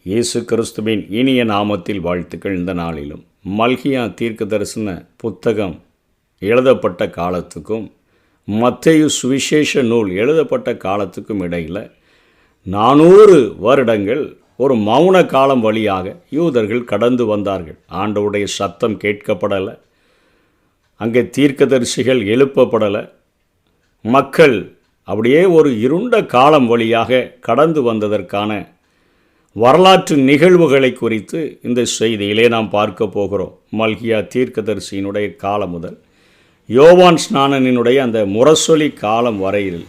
இயேசு கிறிஸ்துவின் இனிய நாமத்தில் வாழ்த்துக்கள். இந்த நாளிலும் மல்கியா தீர்க்க தரிசன புத்தகம் எழுதப்பட்ட காலத்துக்கும் மத்தேயு சுவிசேஷ நூல் எழுதப்பட்ட காலத்துக்கும் இடையில் 400 வருடங்கள் ஒரு மௌன காலம் வழியாக யூதர்கள் கடந்து வந்தார்கள். ஆண்டவருடைய சத்தம் கேட்கப்படலை, அங்கே தீர்க்கதரிசிகள் எழுப்பப்படலை. மக்கள் அப்படியே ஒரு இருண்ட காலம் வழியாக கடந்து வந்ததற்கான வரலாற்று நிகழ்வுகளை குறித்து இந்த செய்தியிலே நாம் பார்க்க போகிறோம். மல்கியா தீர்க்கதரிசியினுடைய காலம் முதல் யோவான் ஸ்நானனினுடைய அந்த முரசொலி காலம் வரையில்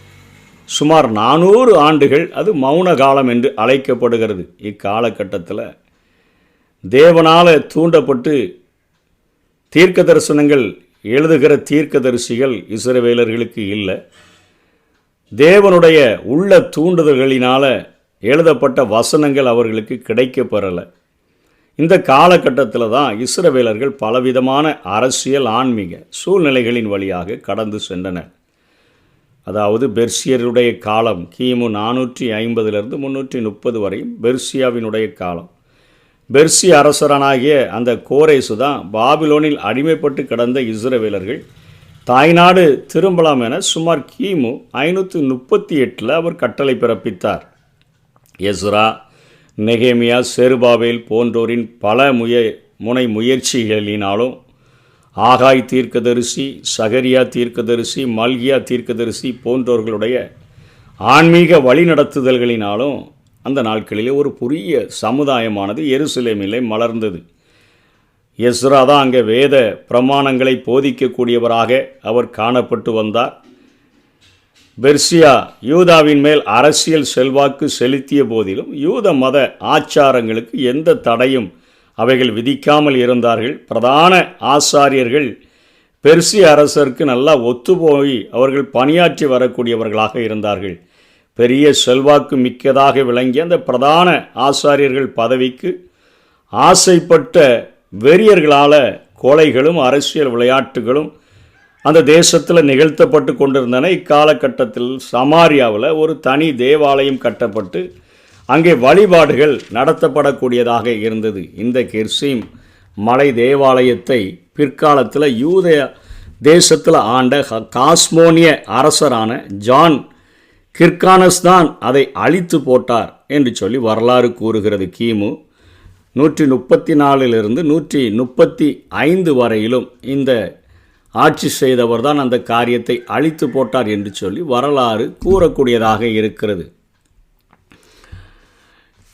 சுமார் 400 ஆண்டுகள் அது மௌன காலம் என்று அழைக்கப்படுகிறது. இக்காலகட்டத்தில் தேவனால் தூண்டப்பட்டு தீர்க்க தரிசனங்கள் எழுதுகிற தீர்க்கதரிசிகள் இஸ்ரவேலர்களுக்கு இல்லை. தேவனுடைய உள்ள தூண்டுதல்களினால் எழுதப்பட்ட வசனங்கள் அவர்களுக்கு கிடைக்கப்பெறலை. இந்த காலகட்டத்தில் தான் இஸ்ரவேலர்கள் பலவிதமான அரசியல் ஆன்மீக சூழ்நிலைகளின் வழியாக கடந்து சென்றனர். அதாவது பெர்சியருடைய காலம் கிமு 450 330 வரையும் பெர்சியாவினுடைய காலம். பெர்சிய அரசரானாகிய அந்த கோரேசு தான் பாபிலோனில் அடிமைப்பட்டு கிடந்த இஸ்ரவேலர்கள் தாய்நாடு திரும்பலாம் என சுமார் கிமு 538 அவர் கட்டளை பிறப்பித்தார். எஸ்ரா, நெகேமியா, செருபாபேல் போன்றோரின் பல முனை முயற்சிகளினாலும் ஆகாய் தீர்க்கதரிசி, சகரியா தீர்க்கதரிசி, மல்கியா தீர்க்கதரிசி போன்றவர்களுடைய ஆன்மீக வழிநடத்துதல்களினாலும் அந்த நாட்களிலே ஒரு புதிய சமுதாயமானது எருசலேமிலே மலர்ந்தது. எஸ்ரா தான் அங்கே வேத பிரமாணங்களை போதிக்கக்கூடியவராக அவர் காணப்பட்டு வந்தார். பெர்சியா யூதாவின் மேல் அரசியல் செல்வாக்கு செலுத்திய போதிலும் யூத மத ஆச்சாரங்களுக்கு எந்த தடையும் அவைகள் விதிக்காமல் இருந்தார்கள். பிரதான ஆசாரியர்கள் பெர்சிய அரசருக்கு நல்லா ஒத்துப்போய் அவர்கள் பணியாற்றி வரக்கூடியவர்களாக இருந்தார்கள். பெரிய செல்வாக்கு மிக்கதாக விளங்கிய அந்த பிரதான ஆசாரியர்கள் பதவிக்கு ஆசைப்பட்ட வெறியர்களால் கொலைகளும் அரசியல் விளையாட்டுகளும் அந்த தேசத்தில் நிகழ்த்தப்பட்டு கொண்டிருந்தன. இக்காலகட்டத்தில் சமாரியாவில் ஒரு தனி தேவாலயம் கட்டப்பட்டு அங்கே வழிபாடுகள் நடத்தப்படக்கூடியதாக இருந்தது. இந்த கெர்சீம் மலை தேவாலயத்தை பிற்காலத்தில் யூதேய தேசத்தில் ஆண்ட காஸ்மோனிய அரசரான ஜான் கிர்கானஸ் தான் அதை அழித்து போட்டார் என்று சொல்லி வரலாறு கூறுகிறது. கிமு 134 135 வரையிலும் இந்த ஆட்சி செய்தவர் தான் அந்த காரியத்தை அழித்து போட்டார் என்று சொல்லி வரலாறு கூறக்கூடியதாக இருக்கிறது.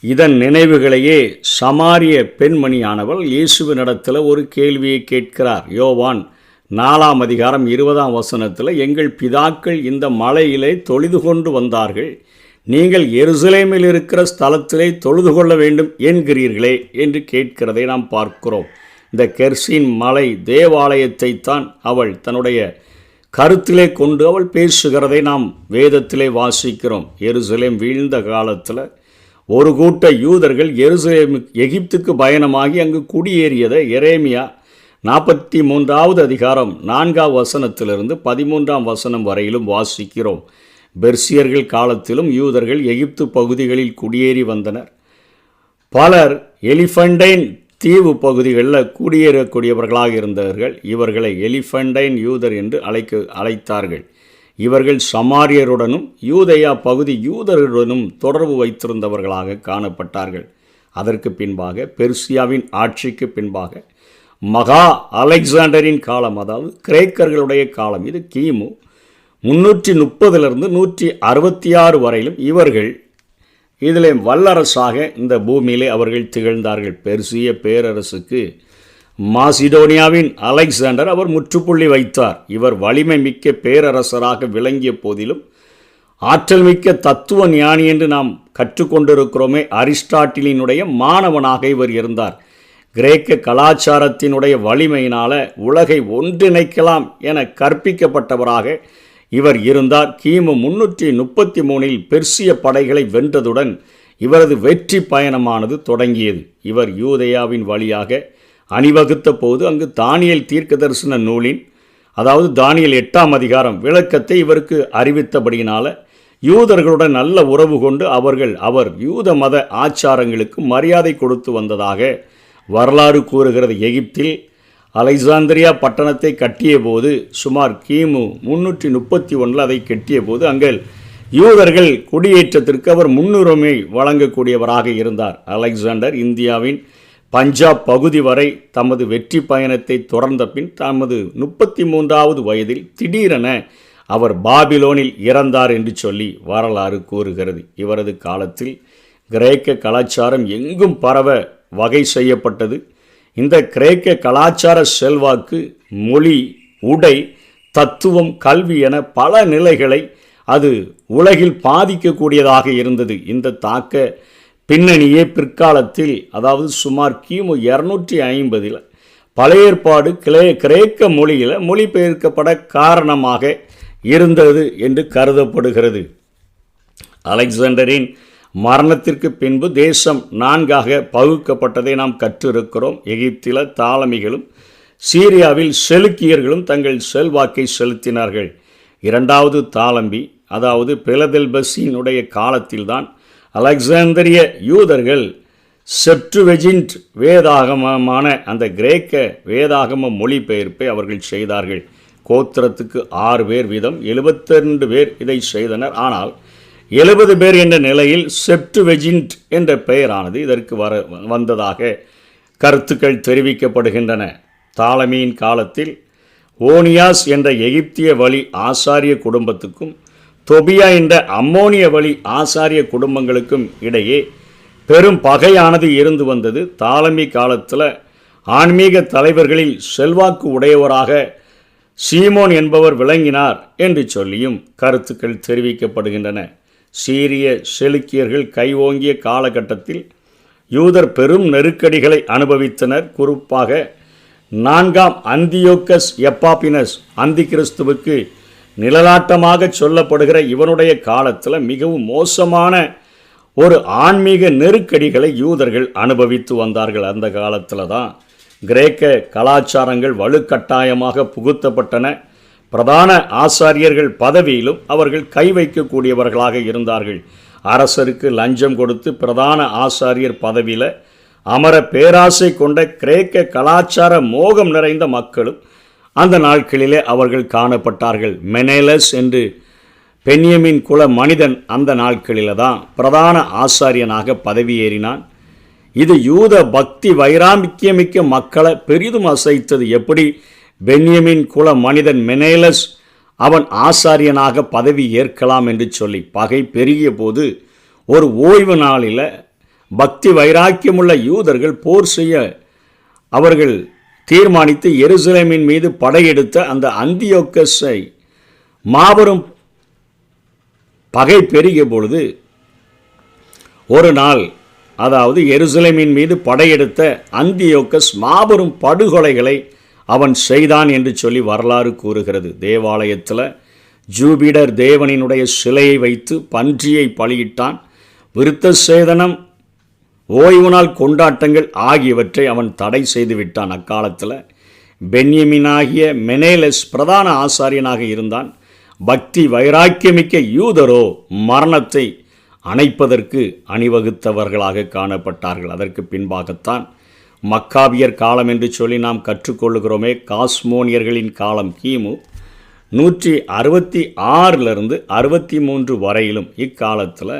இதன் நினைவுகளையே சமாரிய பெண்மணியானவள் இயேசுவினிடத்தில் ஒரு கேள்வியை கேட்கிறார். யோவான் 4:20 எங்கள் பிதாக்கள் இந்த மலையிலே தொழுது கொண்டு வந்தார்கள், நீங்கள் எருசலேமில் இருக்கிற ஸ்தலத்திலே தொழுது கொள்ள வேண்டும் என்கிறீர்களே என்று கேட்கிறதை நாம் பார்க்கிறோம். இந்த கெர்சீம் மலை தேவாலயத்தை தான் அவள் தன்னுடைய கருத்திலே கொண்டு அவள் பேசுகிறதை நாம் வேதத்திலே வாசிக்கிறோம். எருசலேம் வீழ்ந்த காலத்தில் ஒரு கூட்ட யூதர்கள் எகிப்துக்கு பயணமாகி அங்கு குடியேறியதை எரேமியா 43 4 13 வரையிலும் வாசிக்கிறோம். பெர்சியர்கள் காலத்திலும் யூதர்கள் எகிப்து பகுதிகளில் குடியேறி வந்தனர். பலர் எலிஃபண்டைன் தீவு பகுதிகளில் குடியேறக்கூடியவர்களாக இருந்தவர்கள். இவர்களை எலிஃபண்டைன் யூதர் என்று அழைத்தார்கள். இவர்கள் சமாரியருடனும் யூதேயா பகுதி யூதருடனும் தொடர்பு வைத்திருந்தவர்களாக காணப்பட்டார்கள். அதற்கு பின்பாக பெர்சியாவின் ஆட்சிக்கு பின்பாக மகா அலெக்சாண்டரின் காலம், அதாவது கிரேக்கர்களுடைய காலம், இது கிமு 330 166 வரையிலும் இவர்கள் இதில் வல்லரசாக இந்த பூமியிலே அவர்கள் திகழ்ந்தார்கள். பெர்சிய பேரரசுக்கு மாசிடோனியாவின் அலெக்சாண்டர் அவர் முற்றுப்புள்ளி வைத்தார். இவர் வலிமை மிக்க பேரரசராக விளங்கிய போதிலும் ஆற்றல் மிக்க தத்துவ ஞானி என்று நாம் கற்றுக்கொண்டிருக்கிறோமே, அரிஸ்டாட்டிலினுடைய மாணவனாக இவர் இருந்தார். கிரேக்க கலாச்சாரத்தினுடைய வலிமையினால் உலகை ஒன்றிணைக்கலாம் என கற்பிக்கப்பட்டவராக இவர் இருந்தார். கிமு 333 பெர்சிய படைகளை வென்றதுடன் இவரது வெற்றி பயணமானது தொடங்கியது. இவர் யூதேயாவின் வழியாக அணிவகுத்த போது அங்கு தானியேல் தீர்க்க தரிசன நூலின், அதாவது தானியேல் 8 விளக்கத்தை இவருக்கு அறிவித்தபடியினால் யூதர்களுடன் நல்ல உறவு கொண்டு அவர் யூத மத ஆச்சாரங்களுக்கு மரியாதை கொடுத்து வந்ததாக வரலாறு கூறுகிறது. எகிப்தில் அலெக்சாந்திரியா பட்டணத்தை கட்டிய போது சுமார் கிமு 331 அதை கட்டிய போது அங்கே யூதர்கள் குடியேற்றத்திற்கு அவர் முன்னுரிமை வழங்கக்கூடியவராக இருந்தார். அலெக்சாண்டர் இந்தியாவின் பஞ்சாப் பகுதி வரை தமது வெற்றி பயணத்தை தொடர்ந்த பின் தமது 33வது வயதில் திடீரென அவர் பாபிலோனில் இறந்தார் என்று சொல்லி வரலாறு கூறுகிறது. இவரது காலத்தில் கிரேக்க கலாச்சாரம் எங்கும் பரவ வகை செய்யப்பட்டது. இந்த கிரேக்க கலாச்சார செல்வாக்கு மொழி, உடை, தத்துவம், கல்வி என பல நிலைகளை அது உலகில் பாதிக்கக்கூடியதாக இருந்தது. இந்த தாக்க பின்னணியே பிற்காலத்தில், அதாவது சுமார் கிமு 250 பழைய ஏற்பாடு கிரேக்க மொழியில் மொழிபெயர்க்கப்பட காரணமாக இருந்தது என்று கருதப்படுகிறது. அலெக்சாண்டரின் மரணத்திற்கு பின்பு தேசம் 4ஆக பகுக்கப்பட்டதை நாம் கற்றிருக்கிறோம். எகிப்தில் தாலமிகளும் சீரியாவில் செலுக்கியர்களும் தங்கள் செல்வாக்கை செலுத்தினார்கள். 2வது தாலம்பி, அதாவது பிலதெல்பஸினுடைய காலத்தில்தான் அலெக்சாந்திரிய யூதர்கள் செப்டுவெஜின்ட் வேதாகமமான அந்த கிரேக்க வேதாகம மொழிபெயர்ப்பை அவர்கள் செய்தார்கள். கோத்திரத்துக்கு 6 பேர் வீதம் 72 பேர் இதை செய்தனர். ஆனால் 70 பேர் என்ற நிலையில் செப்டுவெஜின்ட் என்ற பெயரானது இதற்கு வந்ததாக கருத்துக்கள் தெரிவிக்கப்படுகின்றன. தாலமியின் காலத்தில் ஓனியாஸ் என்ற எகிப்திய வழி ஆசாரிய குடும்பத்துக்கும் தொபியா என்ற அம்மோனிய வழி ஆசாரிய குடும்பங்களுக்கும் இடையே பெரும் பகையானது இருந்து வந்தது. தாலமி காலத்தில் ஆன்மீக தலைவர்களில் செல்வாக்கு உடையவராக சீமோன் என்பவர் விளங்கினார் என்று சொல்லியும் கருத்துக்கள் தெரிவிக்கப்படுகின்றன. சீரிய செலுக்கியர்கள் கைவோங்கிய காலகட்டத்தில் யூதர் பெரும் நெருக்கடிகளை அனுபவித்தனர். குறிப்பாக 4ஆம் அந்தியோக்கஸ் எப்பாபினஸ் அந்தி கிறிஸ்துவுக்கு நிழலாட்டமாக சொல்லப்படுகிற இவனுடைய காலத்தில் மிகவும் மோசமான ஒரு ஆன்மீக நெருக்கடிகளை யூதர்கள் அனுபவித்து வந்தார்கள். அந்த காலத்தில் தான் கிரேக்க கலாச்சாரங்கள் வலுக்கட்டாயமாக புகுத்தப்பட்டன. பிரதான ஆசாரியர்கள் பதவியிலும் அவர்கள் கை வைக்கக்கூடியவர்களாக இருந்தார்கள். அரசருக்கு லஞ்சம் கொடுத்து பிரதான ஆசாரியர் பதவியில் அமர பேராசை கொண்ட கிரேக்க கலாச்சார மோகம் நிறைந்த மக்களும் அந்த நாட்களிலே அவர்கள் காணப்பட்டார்கள். மெனேலஸ் என்று பென்யமின் குல மனிதன் அந்த நாட்களில் தான் பிரதான ஆசாரியனாக பதவியேறினான். இது யூத பக்தி வைராக்கியமிக்க மக்களை பெரிதும் அசைத்தது. எப்படி பென்யமின் குல மனிதன் மெனேலஸ் அவன் ஆசாரியனாக பதவி ஏற்கலாம் என்று சொல்லி பகை பெருகிய போது ஒரு ஓய்வு நாளில் பக்தி வைராக்கியமுள்ள யூதர்கள் போர் செய்ய அவர்கள் தீர்மானித்து எருசலேமின் மீது படையெடுத்த அந்த அந்தியோக்கஸை மாபெரும் பகை பெருகிய பொழுது ஒரு நாள், அதாவது எருசலேமின் மீது படையெடுத்த அந்தியோக்கஸ் மாபெரும் படுகொலைகளை அவன் செய்தான் என்று சொல்லி வரலாறு கூறுகிறது. தேவாலயத்தில் ஜூபிடர் தேவனினுடைய சிலையை வைத்து பன்றியை பலியிட்டான். விருத்த சேதனம், ஓய்வு நாள் கொண்டாட்டங்கள் ஆகியவற்றை அவன் தடை செய்து விட்டான். அக்காலத்தில் பென்யமினாகிய மெனேலஸ் பிரதான ஆசாரியனாக இருந்தான். பக்தி வைராக்கியமிக்க யூதரோ மரணத்தை அணைப்பதற்கு அணிவகுத்தவர்களாக காணப்பட்டார்கள். அதற்கு பின்பாகத்தான் மக்காபியர் காலம் என்று சொல்லி நாம் கற்றுக்கொள்ளுகிறோமே. காஸ்மோனியர்களின் காலம் கிமு 166 63 வரையிலும். இக்காலத்தில்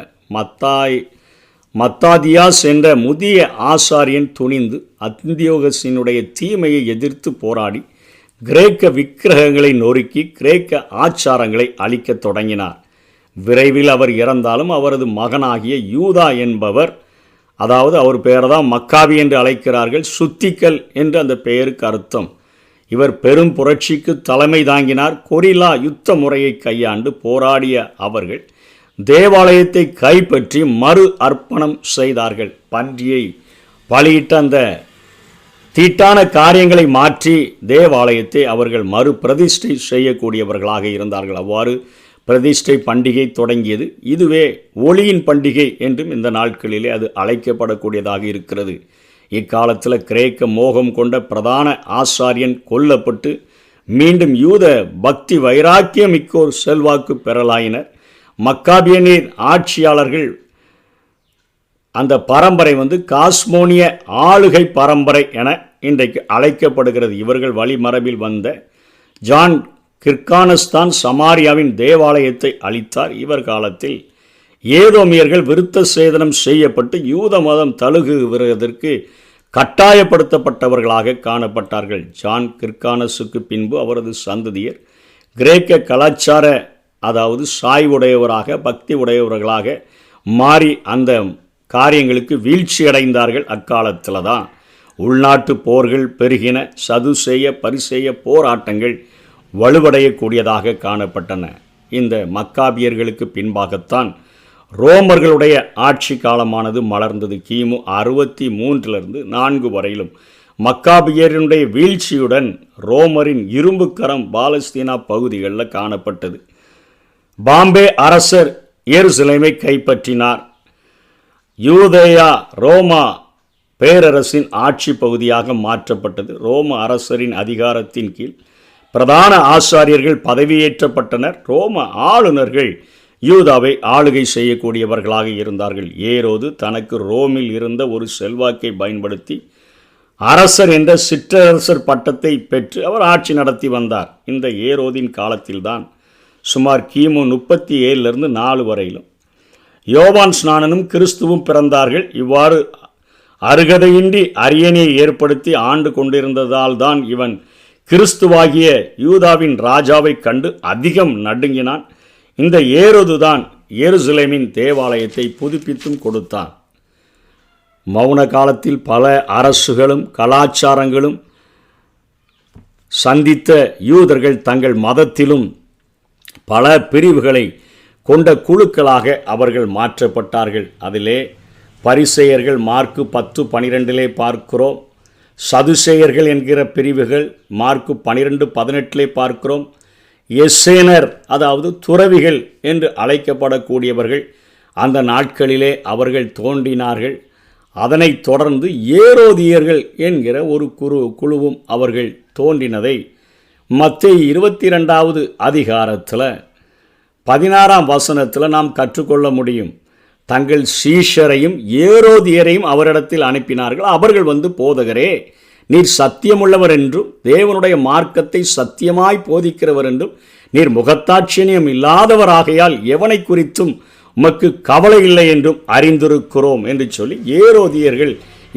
மத்தாதியாஸ் என்ற முதிய ஆசாரியன் துணிந்து அந்தியோகஸினுடைய தீமையை எதிர்த்து போராடி கிரேக்க விக்கிரகங்களை நொறுக்கி கிரேக்க ஆச்சாரங்களை அழிக்கத் தொடங்கினார். விரைவில் அவர் இறந்தாலும் அவரது மகனாகிய யூதா என்பவர், அதாவது அவர் பெயர் தான் மக்காபி என்று அழைக்கிறார்கள், சுத்திக்கல் என்று அந்த பெயருக்கு அர்த்தம். இவர் பெரும் புரட்சிக்கு தலைமை தாங்கினார். கொரில்லா யுத்த முறையை கையாண்டு போராடிய அவர்கள் தேவாலயத்தை கைப்பற்றி மறு அர்ப்பணம் செய்தார்கள். பன்றியை பலியிட்ட அந்த தீட்டான காரியங்களை மாற்றி தேவாலயத்தை அவர்கள் மறு பிரதிஷ்டை செய்யக்கூடியவர்களாக இருந்தார்கள். அவ்வாறு பிரதிஷ்டை பண்டிகை தொடங்கியது. இதுவே ஒளியின் பண்டிகை என்றும் இந்த நாட்களிலே அது அழைக்கப்படக்கூடியதாக இருக்கிறது. இக்காலத்தில் கிரேக்க மோகம் கொண்ட பிரதான ஆசாரியன் கொல்லப்பட்டு மீண்டும் யூத பக்தி வைராக்கியமிக்கோர் செல்வாக்கு பெறலாயினர். மக்காபியனின் ஆட்சியாளர்கள் அந்த பரம்பரை காஸ்மோனிய ஆளுகை பரம்பரை என இன்றைக்கு அழைக்கப்படுகிறது. இவர்கள் வழிமரபில் வந்த ஜான் கிர்கானஸ்தான் சமாரியாவின் தேவாலயத்தை அழித்தார். இவர் காலத்தில் ஏதோமியர்கள் விருத்த சேதனம் செய்யப்பட்டு யூத மதம் தழுகுவதற்கு கட்டாயப்படுத்தப்பட்டவர்களாக காணப்பட்டார்கள். ஜான் கிர்கானஸுக்கு பின்பு அவரது சந்ததியர் கிரேக்க கலாச்சார சாய்வுடையவராக பக்தி உடையவர்களாக மாறி அந்த காரியங்களுக்கு வீழ்ச்சி அடைந்தார்கள். அக்காலத்தில் தான் உள்நாட்டு போர்கள் பெருகின. சதுசேய பரிசேய போராட்டங்கள் வலுவடையக்கூடியதாக காணப்பட்டன. இந்த மக்காபியர்களுக்கு பின்பாகத்தான் ரோமர்களுடைய ஆட்சி காலமானது மலர்ந்தது. கிமு 63 4 வரையிலும் மக்காபியருடைய வீழ்ச்சியுடன் ரோமரின் இரும்பு கரம் பாலஸ்தீனா பகுதிகளில் காணப்பட்டது. பாம்பே அரசர் எருசலேமை கைப்பற்றினார். யூதேயா ரோமா பேரரசின் ஆட்சி பகுதியாக மாற்றப்பட்டது. ரோம அரசரின் அதிகாரத்தின் கீழ் பிரதான ஆசாரியர்கள் பதவியேற்றப்பட்டனர். ரோம ஆளுநர்கள் யூதாவை ஆளுகை செய்யக்கூடியவர்களாக இருந்தார்கள். ஏரோது தனக்கு ரோமில் இருந்த ஒரு செல்வாக்கை பயன்படுத்தி அரசர் என்ற சிற்றரசர் பட்டத்தை பெற்று அவர் ஆட்சி நடத்தி வந்தார். இந்த ஏரோதின் காலத்தில்தான் சுமார் கிமு 37 4 வரையிலும் யோவான் ஸ்நானனும் கிறிஸ்துவும் பிறந்தார்கள். இவ்வாறு அருகதையின்றி அரியணையை ஏற்படுத்தி ஆண்டு கொண்டிருந்ததால் தான் இவன் கிறிஸ்துவாகிய யூதாவின் ராஜாவை கண்டு அதிகம் நடுங்கினான். இந்த ஏரோதுதான் எருசலேமின் தேவாலயத்தை புதுப்பித்தும் கொடுத்தான். மௌன காலத்தில் பல அரசுகளும் கலாச்சாரங்களும் சந்தித்த யூதர்கள் தங்கள் மதத்திலும் பல பிரிவுகளை கொண்ட குழுக்களாக அவர்கள் மாற்றப்பட்டார்கள். அதிலே பரிசேயர்கள் மார்க்கு 10:12 பார்க்கிறோம். சதுசேயர்கள் என்கிற பிரிவுகள் மார்க்கு 12:18 பார்க்கிறோம். எசேனர் துறவிகள் என்று அழைக்கப்படக்கூடியவர்கள் அந்த நாட்களிலே அவர்கள் தோன்றினார்கள். அதனைத் தொடர்ந்து ஏரோதியர்கள் என்கிற ஒரு குழுவும் அவர்கள் தோன்றினதை மத்தேயு 22 அதிகாரத்தில் 16 வசனத்தில் நாம் கற்றுக்கொள்ள முடியும். தங்கள் சீஷரையும் ஏரோதியரையும் அவரிடத்தில் அனுப்பினார்கள். அவர்கள் போதகரே, நீர் சத்தியமுள்ளவர் என்றும் தேவனுடைய மார்க்கத்தை சத்தியமாய் போதிக்கிறவர் என்றும் நீர் முகத்தாட்சியம் இல்லாதவராகையால் எவனை குறித்தும் உமக்கு கவலை இல்லை என்றும் அறிந்திருக்கிறோம் என்று சொல்லி ஏரோதியர்கள்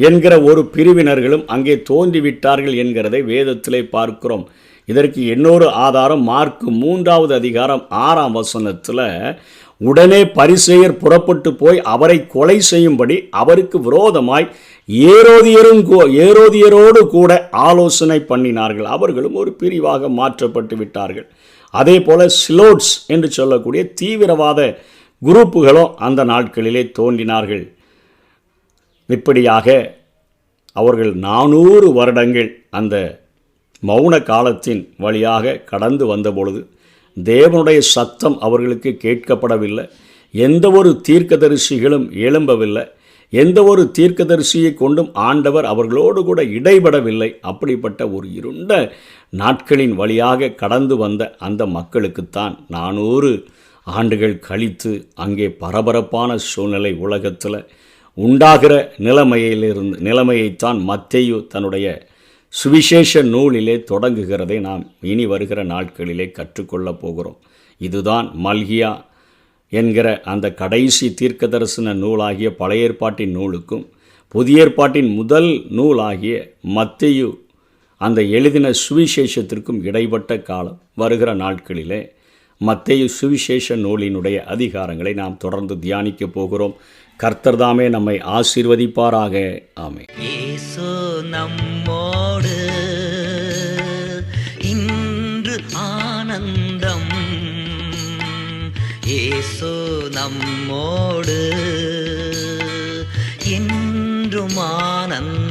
என்கிற ஒரு பிரிவினர்களும் அங்கே தோன்றிவிட்டார்கள் என்கிறதை வேதத்திலே பார்க்கிறோம். இதற்கு இன்னொரு ஆதாரம் மார்க்கு 3 அதிகாரம் 6 வசனத்தில் உடனே பரிசேயர் புறப்பட்டு போய் அவரை கொலை செய்யும்படி அவருக்கு விரோதமாய் ஏரோதியரோடு கூட ஆலோசனை பண்ணினார்கள். அவர்களும் ஒரு பிரிவாக மாற்றப்பட்டு விட்டார்கள். அதே போல சிலோட்ஸ் என்று சொல்லக்கூடிய தீவிரவாத குரூப்புகளும் அந்த நாட்களிலே தோன்றினார்கள். இப்படியாக அவர்கள் 400 வருடங்கள் அந்த மௌன காலத்தின் வழியாக கடந்து வந்தபொழுது தேவனுடைய சத்தம் அவர்களுக்கு கேட்கப்படவில்லை. எந்த ஒரு தீர்க்கதரிசிகளும் எழும்பவில்லை. எந்த ஒரு தீர்க்கதரிசியை கொண்டும் ஆண்டவர் அவர்களோடு கூட இடைபடவில்லை. அப்படிப்பட்ட ஒரு இருண்ட நாட்களின் வழியாக கடந்து வந்த அந்த மக்களுக்குத்தான் 400 ஆண்டுகள் கழித்து அங்கே பரபரப்பான சூழ்நிலை உலகத்தில் உண்டாகிற நிலைமையைத்தான் மத்தேயு தன்னுடைய சுவிசேஷ நூலிலே தொடங்குகிறதை நாம் இனி வருகிற நாட்களிலே கற்றுக்கொள்ளப் போகிறோம். இதுதான் மல்கியா என்கிற அந்த கடைசி தீர்க்க தரிசன நூலாகிய பழைய ஏற்பாட்டின் நூலுக்கும் புதிய ஏற்பாட்டின் முதல் நூலாகிய மத்தேயு அந்த எழுதின சுவிசேஷத்திற்கும் இடைப்பட்ட காலம். வருகிற நாட்களிலே மத்தேயு சுவிசேஷ நூலினுடைய அதிகாரங்களை நாம் தொடர்ந்து தியானிக்க போகிறோம். கர்த்தர் தாமே நம்மை ஆசீர்வதிப்பாராக. ஆமென். இயேசு நம்மோடு இன்று ஆனந்தம். இயேசு நம்மோடு இன்றும் ஆனந்தம்.